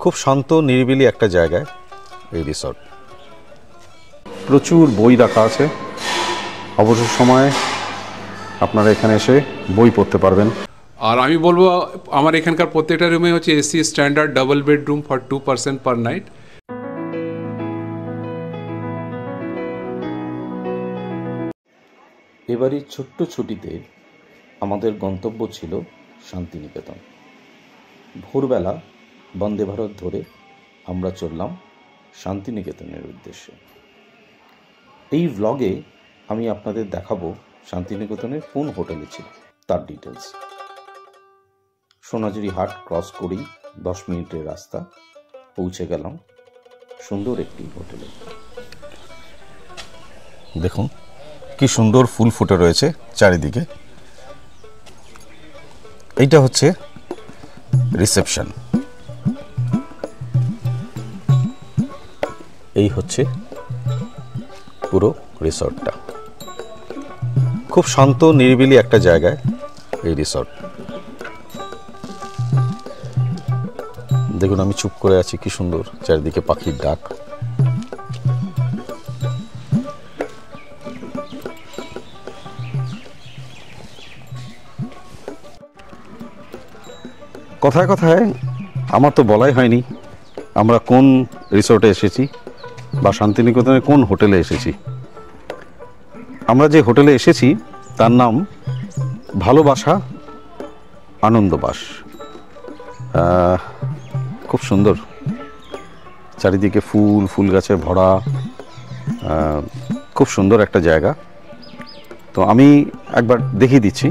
খুব শান্ত নিরিবিলি একটা জায়গায় এই রিসর্ট। প্রচুর বই রাখা আছে, অবসর সময়ে আপনারা এখানে এসে বই পড়তে পারবেন। আর আমি বলবো আমার এখানকার প্রত্যেকটা রুমে হচ্ছে AC standard double bedroom for 2 person per night. এবারই ছোট্ট ছুটিতে আমাদের গন্তব্য ছিল শান্তিনিকেতন। ভোরবেলা বন্দে ভারত ধরে আমরা চললাম শান্তিনিকেতনের উদ্দেশ্যে। এই ভ্লগে আমি আপনাদের দেখাবো শান্তিনিকেতনের কোন হোটেলে ছিল তার ডিটেলস। সোনাঝুরি হাট ক্রস করেই 10 মিনিটের রাস্তা পৌঁছে গেলাম সুন্দর একটি হোটেলে। দেখুন কি সুন্দর ফুল ফুটে রয়েছে চারিদিকে। এইটা হচ্ছে রিসেপশন, এই হচ্ছে পুরো রিসর্টটা। খুব শান্ত নিরিবিলি একটা জায়গায় এই রিসর্ট। দেখুন আমি চুপ করে আছি, কি সুন্দর চারিদিকে পাখির ডাক। কথায় কথায় আমার তো বলাই হয়নি আমরা কোন রিসর্টে এসেছি বা শান্তিনিকেতনের কোন হোটেলে এসেছি। আমরা যে হোটেলে এসেছি তার নাম ভালোবাসা আনন্দবাস। খুব সুন্দর, চারিদিকে ফুল গাছে ভরা, খুব সুন্দর একটা জায়গা। তো আমি একবার দেখিয়ে দিচ্ছি,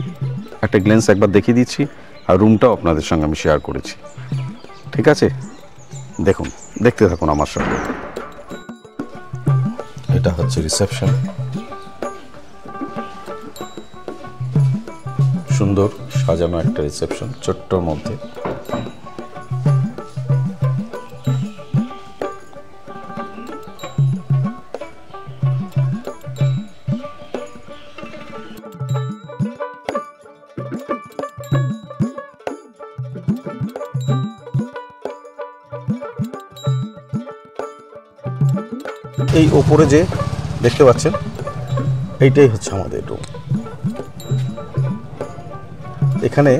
একটা গ্লেন্স একবার দেখিয়ে দিচ্ছি, আর রুমটাও আপনাদের সঙ্গে আমি শেয়ার করেছি। ঠিক আছে, দেখুন, দেখতে থাকুন আমার সঙ্গে। এটা হচ্ছে রিসেপশন, সুন্দর সাজানো একটা রিসেপশন ছোট্টর মধ্যে। এই ওপরে যে দেখতে পাচ্ছেন এইটাই হচ্ছে আমাদের রুম। এখানে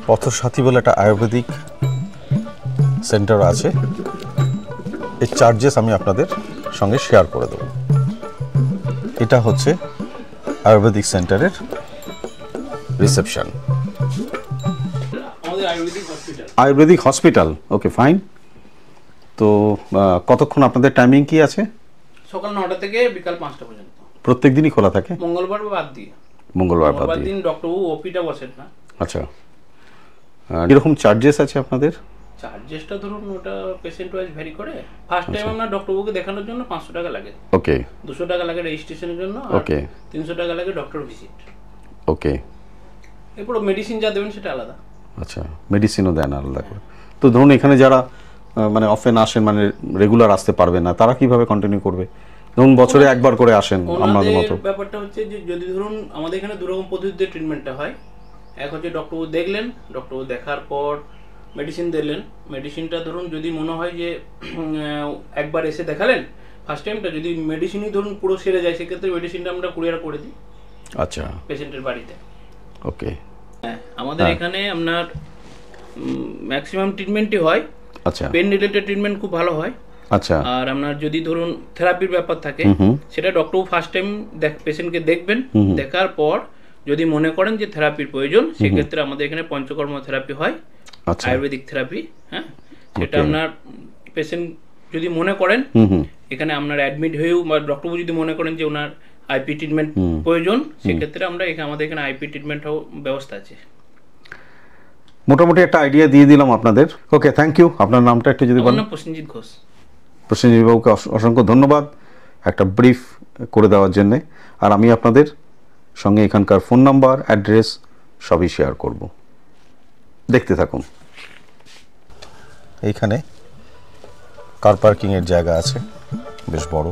পথসাথী বলে একটা আয়ুর্বেদিক সেন্টার আছে, এর চার্জেস আমি আপনাদের সঙ্গে শেয়ার করে দেব। এটা হচ্ছে আয়ুর্বেদিক সেন্টারের রিসেপশন, আয়ুর্বেদিক হসপিটাল। ওকে, ফাইন। তো কতক্ষণ আপনাদের টাইমিং কি আছে? সকাল 9টা থেকে বিকাল 5টা পর্যন্ত। প্রত্যেক দিনই খোলা থাকে? মঙ্গলবার বাদ দিয়ে। মঙ্গলবার বাদ দিয়ে দিন ডক্টর ওপিটা বসেন না। আচ্ছা, এরকম চার্জেস আছে আপনাদের? চার্জেসটা ধরুন ওটা পেশেন্ট ওয়াইজ ভ্যারি করে। ফার্স্ট টাইম আমরা ডক্টরবাবুকে দেখানোর জন্য 500 টাকা লাগে। ওকে। 200 টাকা লাগে রেজিস্ট্রেশনের জন্য। ওকে। 300 টাকা লাগে ডক্টর ভিজিট। ওকে। এরপর মেডিসিন যা দেবেন সেটা আলাদা। আচ্ছা, মেডিসিনও দেন আলাদা করে। তো ধরুন এখানে যারা মানে অফেন আসেন, মানে রেগুলার আসতে পারবে না, তারা কিভাবে কন্টিনিউ করবে? ধরুন বছরে একবার করে আসেন আমাদের মতো। ব্যাপারটা হচ্ছে যে যদি ধরুন আমাদের এখানে দুরকম পদ্ধতিতে ট্রিটমেন্টটা হয়। এক হচ্ছে ডক্টরবাবু দেখলেন, ডক্টরবাবু দেখার পর মেডিসিন দিলেন। মেডিসিনটা ধরুন যদি মনে হয় যে একবার এসে দেখালেন ফার্স্ট টাইমটা, যদি মেডিসিনই ধরুন পুরো সেরে যায় সেক্ষেত্রে মেডিসিনটা আমরা কুরিয়ার করে দিই। আচ্ছা, পেশেন্টের বাড়িতে। ওকে। হ্যাঁ, আমাদের এখানে আপনার ম্যাক্সিমাম ট্রিটমেন্টই হয়। আচ্ছা, পেন রিলেটেড ট্রিটমেন্ট খুব ভালো হয়। আচ্ছা। আর আপনার যদি ধরুন থেরাপির ব্যাপার থাকে সেটা ডক্টর ফার্স্ট টাইম পেশেন্টকে দেখবেন, দেখার পর যদি মনে করেন যে থেরাপির প্রয়োজন সেক্ষেত্রে আমাদের এখানে পঞ্চকর্ম থেরাপি হয়, আয়ুর্বেদিক থেরাপি। হ্যাঁ, সেটা আপনার পেশেন্ট যদি মনে করেন এখানে আপনার অ্যাডমিট হয়েও বা ডক্টরবাবু যদি মনে করেন যে ওনার আইপি ট্রিটমেন্ট প্রয়োজন সেক্ষেত্রে আমরা আমাদের এখানে আইপি ট্রিটমেন্ট ব্যবস্থা আছে। মোটামুটি একটা আইডিয়া দিয়ে দিলাম আপনাদের। ওকে, থ্যাংক ইউ। আপনার নামটা একটু যদি বলেন। প্রসেনজিৎ ঘোষ। প্রসেনজিৎ বাবুকে অসংখ্য ধন্যবাদ একটা ব্রিফ করে দেওয়ার জন্যে। আর আমি আপনাদের সঙ্গে এখানকার ফোন নাম্বার, অ্যাড্রেস সবই শেয়ার করব। দেখতে থাকুন। এইখানে কার পার্কিংয়ের জায়গা আছে বেশ বড়।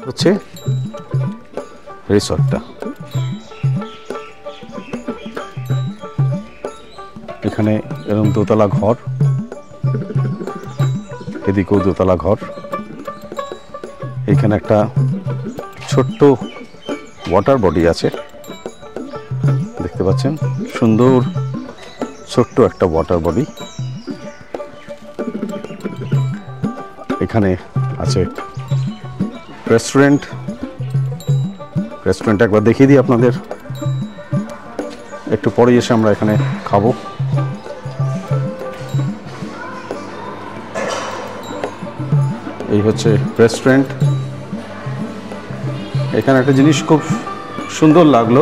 হচ্ছে রিসর্টটা। এখানে এরকম দোতলা ঘর, এদিকেও দোতলা ঘর। এখানে একটা ছোট্ট ওয়াটার বডি আছে, দেখতে পাচ্ছেন, সুন্দর ছোট্ট একটা ওয়াটার বডি। এখানে আছে রেস্টুরেন্ট। রেস্টুরেন্ট একবার দেখিয়ে দিই আপনাদের, একটু পরে এসে আমরা এখানে খাবো। এই হচ্ছে রেস্টুরেন্ট। এখানে একটা জিনিস খুব সুন্দর লাগলো,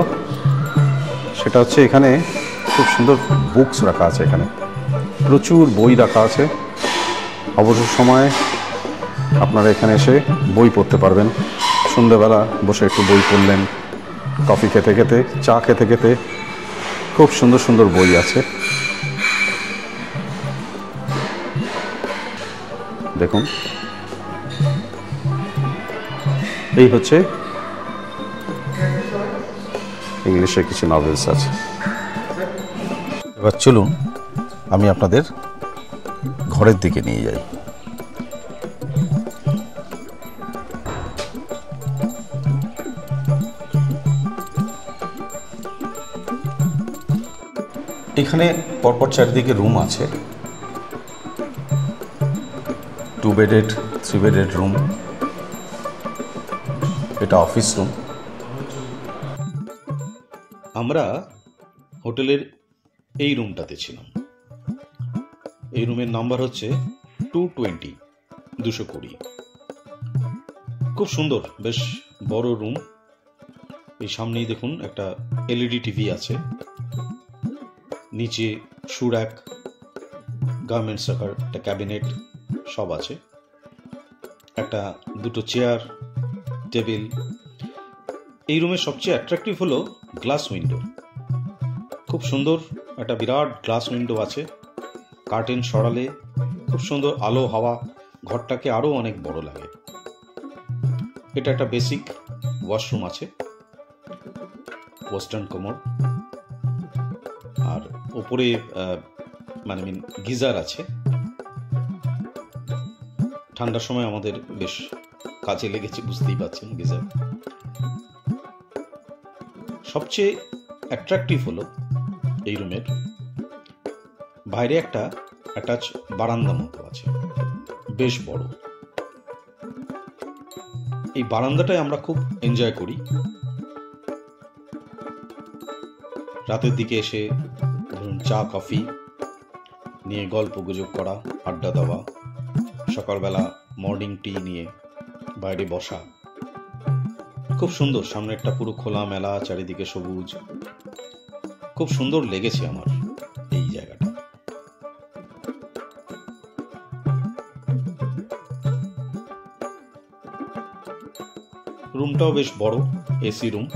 সেটা হচ্ছে এখানে খুব সুন্দর বুকস রাখা আছে। এখানে প্রচুর বই রাখা আছে। অবসর সময়ে আপনারা এখানে এসে বই পড়তে পারবেন। সন্ধ্যেবেলা বসে একটু বই পড়লেন, কফি খেতে খেতে, চা খেতে খেতে। খুব সুন্দর সুন্দর বই আছে। দেখুন, এই হচ্ছে ইংলিশে কিছু নভেলস আছে। এবার চলুন আমি আপনাদের ঘরের দিকে নিয়ে যাই। এখানে পরপর চারিদিকে রুম আছে, 2 বেডেড 3 বেডেড রুম। এটা অফিস রুম। আমরা হোটেলের এই রুমটাতে ছিলাম। এই রুমের নাম্বার হচ্ছে 220। খুব সুন্দর, বেশ বড় রুম। এই সামনেই দেখুন একটা এলইডি টিভি আছে, নিচে শু র্যাক, গার্মেন্টস রাখার একটা ক্যাবিনেট সব আছে, একটা দুটো চেয়ার, টেবিল। এই রুমের সবচেয়ে অ্যাট্রাকটিভ হলো গ্লাস উইন্ডো। খুব সুন্দর একটা বিরাট গ্লাস উইন্ডো আছে। কার্টেন সরালে খুব সুন্দর আলো হাওয়া ঘরটাকে আরো অনেক বড় লাগে। এটা একটা বেসিক ওয়াশরুম আছে, ওয়েস্টার্ন কোমোড, আর উপরে মানে গিজার আছে। ঠান্ডার সময় আমাদের বেশ কাজে লেগেছে, বুঝতেই পারছেন গিজার। সবচেয়ে অ্যাট্রাকটিভ হলো এই রুমের বাইরে একটা অ্যাটাচ বারান্দা মতো আছে, বেশ বড়। এই বারান্দাটায় আমরা খুব এনজয় করি। রাতের দিকে এসে ধরুন চা কফি নিয়ে গল্প গুজব করা, আড্ডা দেওয়া, সকালবেলা মর্নিং টি নিয়ে বাইরে বসা। খুব সুন্দর, সামনে একটা পুরো খোলা মেলা, চারিদিকে সবুজ। খুব সুন্দর লেগেছে আমার এই জায়গাটা। রুমটাও বেশ বড়, এসি রুম।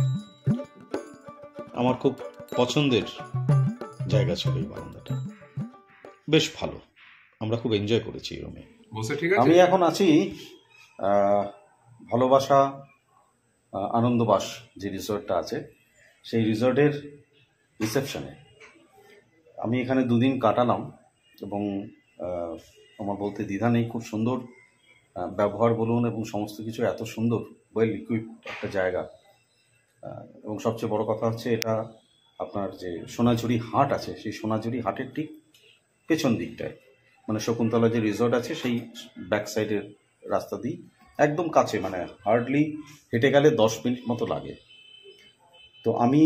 আমার খুব পছন্দের জায়গা ছিল এই বারান্দাটা, বেশ ভালো। আমরা খুব এনজয় করেছি এই রুমে। আমি এখন আছি ভালোবাসা আনন্দবাস যে রিসর্টটা আছে, সেই রিসর্টের রিসেপশনে। আমি এখানে 2 দিন কাটালাম এবং আমার বলতে দ্বিধা নেই, খুব সুন্দর ব্যবহার বলুন এবং সমস্ত কিছু এত সুন্দর, ওয়েল ইকুইপড একটা জায়গা। এবং সবচেয়ে বড় কথা হচ্ছে এটা আপনার যে সোনাঝুরি হাট আছে, সেই সোনাঝুরি হাটের ঠিক পেছন দিকটায়, মানে শকুন্তলা যে রিসর্ট আছে সেই ব্যাক সাইডের রাস্তা দিয়ে একদম কাছে, মানে হার্ডলি হেঁটে গেলে 10 মিনিট মতো লাগে। তো আমি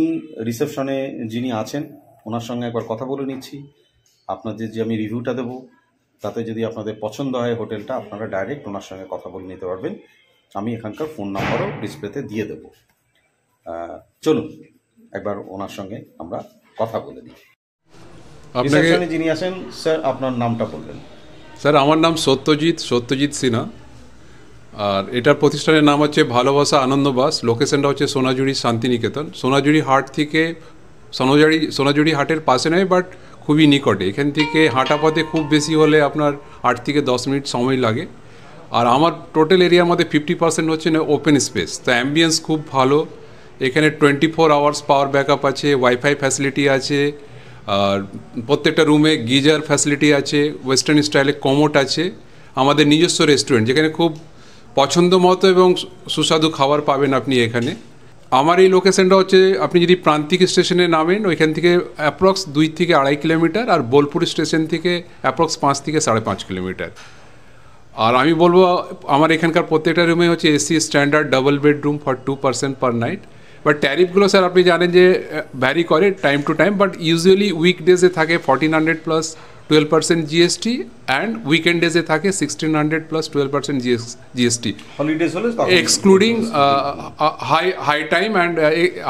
রিসেপশনে যিনি আছেন ওনার সঙ্গে একবার কথা বলে নিচ্ছি। আপনাদের যে আমি রিভিউটা দেবো তাতে যদি আপনাদের পছন্দ হয় হোটেলটা, আপনারা ডাইরেক্ট ওনার সঙ্গে কথা বলে নিতে পারবেন। আমি এখানকার ফোন নাম্বারও ডিসপ্লেতে দিয়ে দেবো। চলুন একবার ওনার সঙ্গে আমরা কথা বলে নিই। রিসেপশনে যিনি আছেন, স্যার আপনার নামটা বলবেন। স্যার আমার নাম সত্যজিৎ সিনহা, আর এটার প্রতিষ্ঠানের নাম হচ্ছে ভালোবাসা আনন্দবাস। লোকেশনটা হচ্ছে সোনাঝুরি শান্তিনিকেতন। সোনাঝুরি হাট থেকে সোনাঝুরি হাটের পাশে নয়, বাট খুবই নিকটে। এখান থেকে হাঁটা পথে খুব বেশি হলে আপনার 8 থেকে 10 মিনিট সময় লাগে। আর আমার টোটাল এরিয়ার মধ্যে 50% হচ্ছে না ওপেন স্পেস, তো অ্যাম্বিয়েন্স খুব ভালো। এখানে 24 আওয়ার্স পাওয়ার ব্যাকআপ আছে, ওয়াইফাই ফ্যাসিলিটি আছে, আর প্রত্যেকটা রুমে গিজার ফ্যাসিলিটি আছে, ওয়েস্টার্ন স্টাইলে কমোট আছে, আমাদের নিজস্ব রেস্টুরেন্ট যেখানে খুব পছন্দ মতো এবং সুস্বাদু খাবার পাবেন আপনি এখানে। আমার এই লোকেশনটা হচ্ছে, আপনি যদি প্রান্তিক স্টেশনে নামেন ওইখান থেকে অ্যাপ্রক্স 2 থেকে 2.5 কিলোমিটার, আর বোলপুর স্টেশন থেকে অ্যাপ্রক্স 5 থেকে 5.5 কিলোমিটার। আর আমি বলবো আমার এখানকার প্রত্যেকটা রুমে হচ্ছে AC standard double bedroom for 2 person per night. But ট্যারিফগুলো স্যার আপনি জানেন যে ভ্যারি করে time to time, but usually উইকডেজে থাকে 1400 প্লাস 12% জিএসটি, অ্যান্ড উইকেন্ডেজে থাকে 1600 প্লাস 12% জিএসটি, হলিডেজ হলে excluding high time and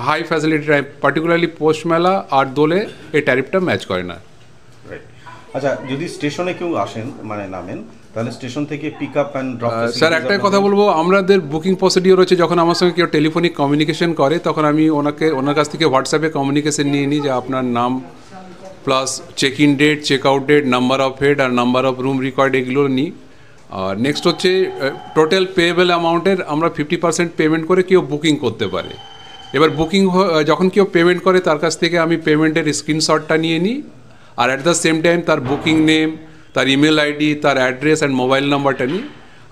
high facility time, particularly post মেলা আর দোলে এই ট্যারিফটা ম্যাচ করে না। আচ্ছা, যদি স্টেশনে কেউ আসেন মানে নামেন, তাহলে স্টেশন থেকে pick up and drop. Sir একটাই কথা বলবো, আমাদের বুকিং প্রসিডিওর হচ্ছে যখন আমার সঙ্গে কেউ টেলিফোনিক কমিউনিকেশন করে তখন আমি ওনার কাছ থেকে হোয়াটসঅ্যাপে কমিউনিকেশন নিয়ে নিই যে আপনার নাম plus check in date, check out date, number of head আর নাম্বার অফ রুম রেকর্ড এগুলো নিই। আর নেক্সট হচ্ছে টোটাল পেয়েবল অ্যামাউন্টের আমরা 50% পেমেন্ট করে কেউ বুকিং করতে পারে। এবার বুকিং যখন কেউ পেমেন্ট করে তার কাছ থেকে আমি পেমেন্টের স্ক্রিনশটটা নিয়ে নিই, আর অ্যাট দ্য সেম টাইম তার বুকিং নেম, তার ইমেল আইডি, তার অ্যাড্রেস অ্যান্ড মোবাইল নাম্বারটা নিই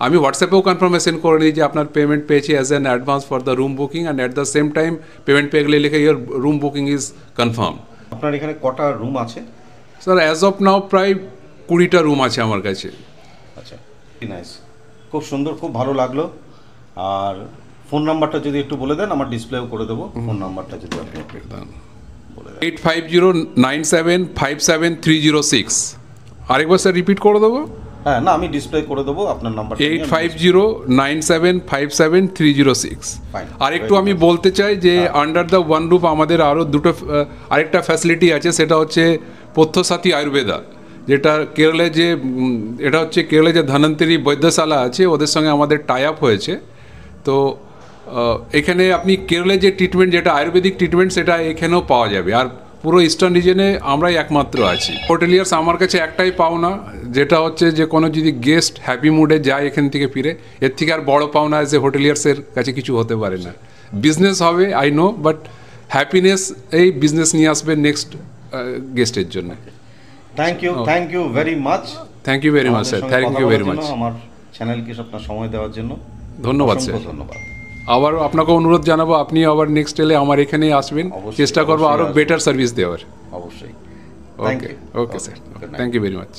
আমি হোয়াটসঅ্যাপেও কনফার্মেশন করে নিই যে আপনার পেমেন্ট পেয়েছি as an advance for the room booking, and at the same time payment পেয়ে গেলে লিখে your room booking is confirm. আপনার এখানে কটা রুম আছে? স্যার অ্যাজ অফ নাও প্রায় 20টা রুম আছে আমার কাছে। আচ্ছা, নাইস, খুব সুন্দর, খুব ভালো লাগলো। আর ফোন নাম্বারটা যদি একটু বলে দেন, আমার ডিসপ্লেও করে দেবো ফোন নাম্বারটা যদি আপনি বলে দেন। 8509757306। আরেকবার স্যার রিপিট করে দেবো? হ্যাঁ, না আমি ডিসপ্লে করে দেবো আপনার নাম্বার। 8509757306। আর একটু আমি বলতে চাই যে আন্ডার দ্য ওয়ান রুফ আমাদের আরও আরেকটা ফ্যাসিলিটি আছে, সেটা হচ্ছে পথ্যসাথী আয়ুর্বেদা, যেটা কেরলে যে এটা হচ্ছে কেরলে যে ধন্বন্তরী বৈদ্যশালা আছে ওদের সঙ্গে আমাদের টাই আপ হয়েছে। তো এখানে আপনি কেরলে যে ট্রিটমেন্ট, যেটা আয়ুর্বেদিক ট্রিটমেন্ট, সেটা এখানেও পাওয়া যাবে। আর পুরো ইস্টার্ন রিজনে আমরাই একমাত্র আছি। হোটেলিয়ার্স আমার কাছে একটাই পাওনা, যেটা হচ্ছে যে কোনো যদি গেস্ট হ্যাপি মুডে যায় এখান থেকে ফিরে, এর থেকে আর বড় পাওনা যে হোটেলিয়ার্সের কাছে কিছু হতে পারে না। বিজনেস হবে আই নো, বাট হ্যাপিনেস এই বিজনেস নিয়ে আসবে নেক্সট গেস্টের জন্য। Thank you very much. Thank you very much sir, thank you very much আমার চ্যানেলকে আপনার সময় দেওয়ার জন্য। ধন্যবাদ স্যার, ধন্যবাদ। আবার আপনাকে অনুরোধ জানাবো আপনি আবার নেক্সট এলে আমার এখানে আসবেন, চেষ্টা করবো আরও বেটার সার্ভিস দেওয়ার। অবশ্যই। Okay okay sir, thank you very much.